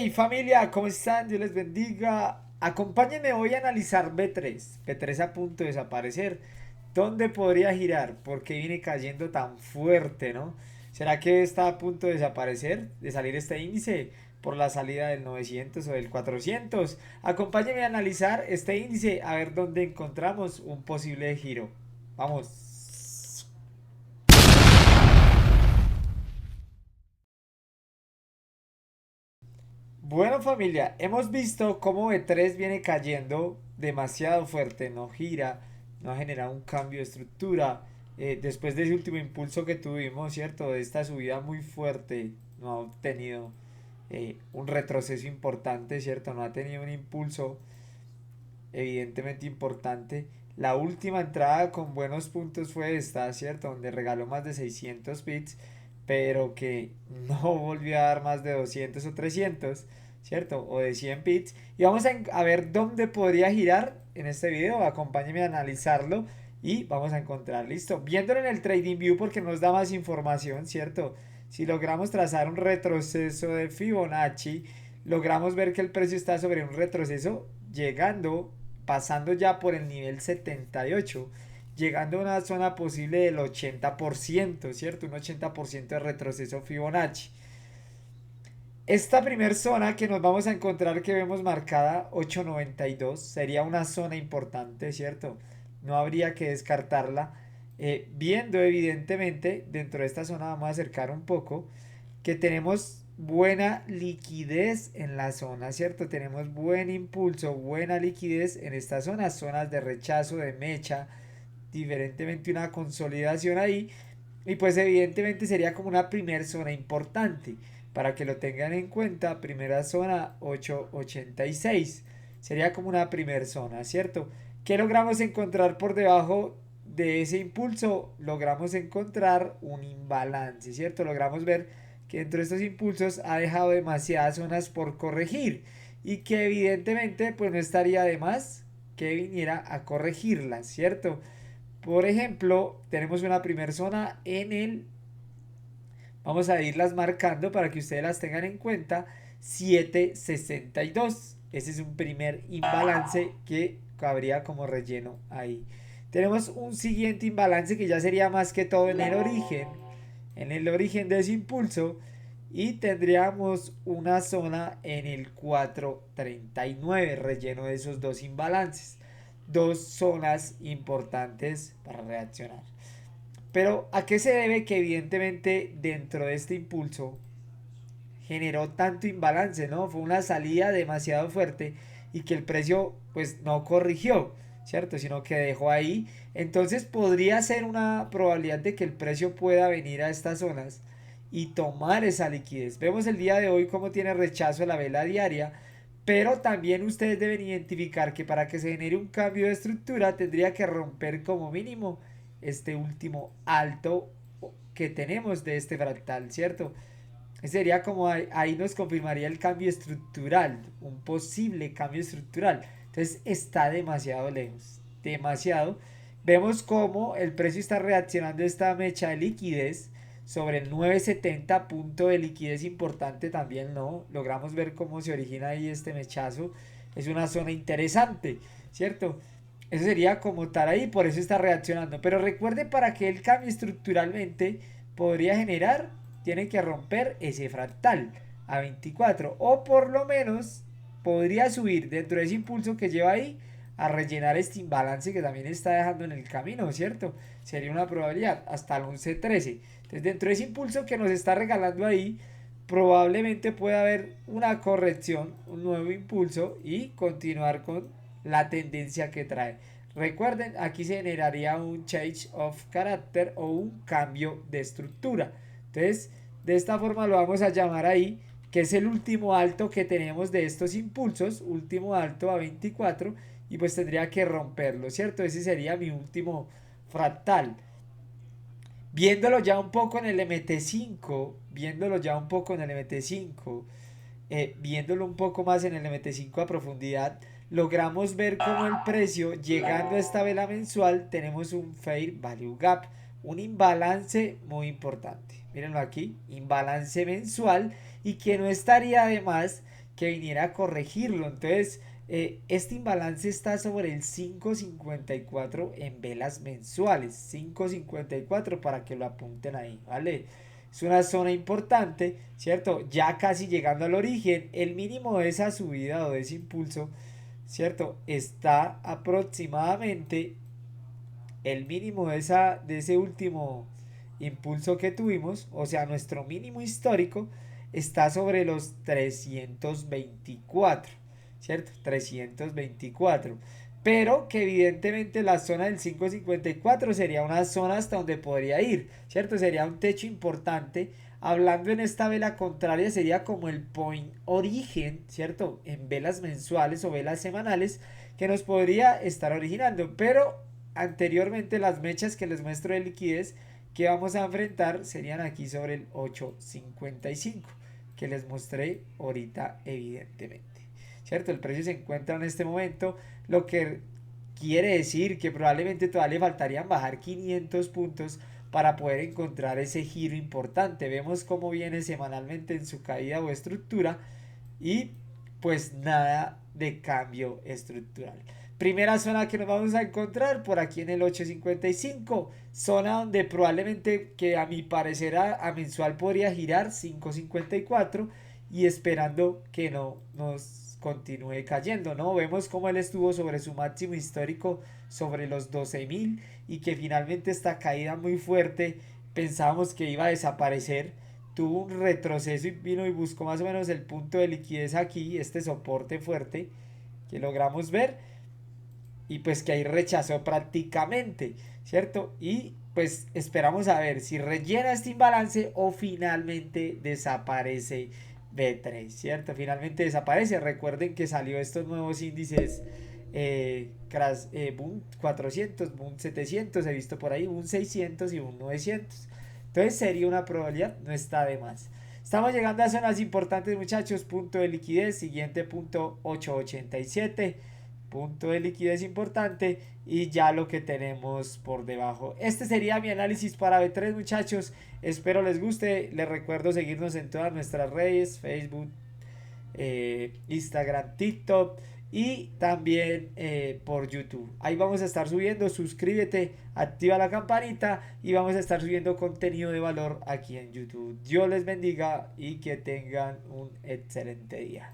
Hey familia, ¿cómo están? Dios les bendiga. Acompáñenme, voy a analizar B3. B3 a punto de desaparecer. ¿Dónde podría girar? ¿Por qué viene cayendo tan fuerte, no? ¿Será que está a punto de desaparecer? ¿De salir este índice? Por la salida del 900 o del 400. Acompáñenme a analizar este índice a ver dónde encontramos un posible giro. Vamos. Bueno familia, hemos visto cómo B3 viene cayendo demasiado fuerte, no gira, no ha generado un cambio de estructura. Después de ese último impulso que tuvimos, ¿cierto? De esta subida muy fuerte, no ha obtenido un retroceso importante, ¿cierto? No ha tenido un impulso evidentemente importante. La última entrada con buenos puntos fue esta, ¿cierto? Donde regaló más de 600 bits, pero que no volvió a dar más de 200 o 300, ¿cierto? O de 100 bits. Y vamos a ver dónde podría girar en este video. Acompáñenme a analizarlo y vamos a encontrar, listo. Viéndolo en el Trading View porque nos da más información, ¿cierto? Si logramos trazar un retroceso de Fibonacci, logramos ver que el precio está sobre un retroceso llegando, pasando ya por el nivel 78, llegando a una zona posible del 80%, ¿cierto? Un 80% de retroceso Fibonacci. Esta primera zona que nos vamos a encontrar que vemos marcada 892 sería una zona importante, ¿cierto? No habría que descartarla. Viendo evidentemente dentro de esta zona, vamos a acercar un poco, que tenemos buena liquidez en la zona, ¿cierto? Tenemos buen impulso, buena liquidez en estas zonas, zonas de rechazo, de mecha, diferentemente una consolidación ahí. Y pues evidentemente sería como una primera zona importante. Para que lo tengan en cuenta, primera zona 886. Sería como una primera zona, ¿cierto? ¿Qué logramos encontrar por debajo de ese impulso? Logramos encontrar un imbalance, ¿cierto? Logramos ver que dentro de estos impulsos ha dejado demasiadas zonas por corregir y que evidentemente pues no estaría de más que viniera a corregirlas, ¿cierto? Por ejemplo, tenemos una primera zona en el, vamos a irlas marcando para que ustedes las tengan en cuenta, 762. Ese es un primer imbalance que cabría como relleno ahí. Tenemos un siguiente imbalance que ya sería más que todo en el origen de ese impulso, y tendríamos una zona en el 439, relleno de esos dos imbalances. Dos zonas importantes para reaccionar. Pero ¿a qué se debe que evidentemente dentro de este impulso generó tanto imbalance, ¿no? Fue una salida demasiado fuerte y que el precio pues no corrigió, ¿cierto? Sino que dejó ahí. Entonces podría ser una probabilidad de que el precio pueda venir a estas zonas y tomar esa liquidez. Vemos el día de hoy cómo tiene rechazo la vela diaria, pero también ustedes deben identificar que para que se genere un cambio de estructura tendría que romper como mínimo este último alto que tenemos de este fractal, ¿cierto? Sería como ahí nos confirmaría el cambio estructural, un posible cambio estructural. Entonces está demasiado lejos, demasiado. Vemos cómo el precio está reaccionando a esta mecha de liquidez sobre el 970, punto de liquidez importante también, ¿no? Logramos ver cómo se origina ahí este mechazo. Es una zona interesante, ¿cierto? Eso sería como tal ahí, por eso está reaccionando. Pero recuerde, para que el cambio estructuralmente podría generar, tiene que romper ese fractal a 24, o por lo menos podría subir dentro de ese impulso que lleva ahí a rellenar este imbalance que también está dejando en el camino, ¿cierto? Sería una probabilidad hasta el 11-13. Entonces dentro de ese impulso que nos está regalando ahí, probablemente pueda haber una corrección, un nuevo impulso y continuar con la tendencia que trae. Recuerden, aquí se generaría un change of character o un cambio de estructura. Entonces, de esta forma lo vamos a llamar ahí, que es el último alto que tenemos de estos impulsos, último alto a 24, y pues tendría que romperlo, ¿cierto? Ese sería mi último fractal. Viéndolo ya un poco en el MT5, viéndolo ya un poco en el MT5, viéndolo un poco más en el MT5 a profundidad, logramos ver cómo el precio, llegando a esta vela mensual, tenemos un Fair Value Gap, un imbalance muy importante. Mírenlo aquí, imbalance mensual, y que no estaría de más que viniera a corregirlo. Entonces, este imbalance está sobre el 5.54 en velas mensuales. 5.54 para que lo apunten ahí, ¿vale? Es una zona importante, ¿cierto? Ya casi llegando al origen, el mínimo de esa subida o de ese impulso, ¿cierto? Está aproximadamente el mínimo de ese último impulso que tuvimos, o sea, nuestro mínimo histórico está sobre los 324, ¿cierto? 324. Pero que evidentemente la zona del 554 sería una zona hasta donde podría ir, ¿cierto? Sería un techo importante. Hablando en esta vela contraria sería como el point origen, ¿cierto? En velas mensuales o velas semanales que nos podría estar originando. Pero anteriormente las mechas que les muestro de liquidez que vamos a enfrentar serían aquí sobre el 8.55 que les mostré ahorita evidentemente. ¿Cierto? El precio se encuentra en este momento, lo que quiere decir que probablemente todavía le faltarían bajar 500 puntos para poder encontrar ese giro importante. Vemos cómo viene semanalmente en su caída o estructura y pues nada de cambio estructural. Primera zona que nos vamos a encontrar por aquí en el 8.55, zona donde probablemente que a mi parecer a mensual podría girar 5.54 y esperando que no nos continúe cayendo, ¿no? Vemos cómo él estuvo sobre su máximo histórico sobre los 12.000 y que finalmente esta caída muy fuerte pensábamos que iba a desaparecer, tuvo un retroceso y vino y buscó más o menos el punto de liquidez aquí, este soporte fuerte que logramos ver y pues que ahí rechazó prácticamente, ¿cierto? Y pues esperamos a ver si rellena este imbalance o finalmente desaparece B3, ¿cierto? Finalmente desaparece. Recuerden que salió estos nuevos índices Boom 400, Boom 700, he visto por ahí, Boom 600 y Boom 900. Entonces sería una probabilidad, no está de más. Estamos llegando a zonas importantes, muchachos. Punto de liquidez, siguiente punto 8.87, punto de liquidez importante y ya lo que tenemos por debajo. Este sería mi análisis para B3, muchachos. Espero les guste. Les recuerdo seguirnos en todas nuestras redes, Facebook, Instagram, TikTok y también por YouTube. Ahí vamos a estar subiendo, suscríbete, activa la campanita y vamos a estar subiendo contenido de valor aquí en YouTube. Dios les bendiga y que tengan un excelente día.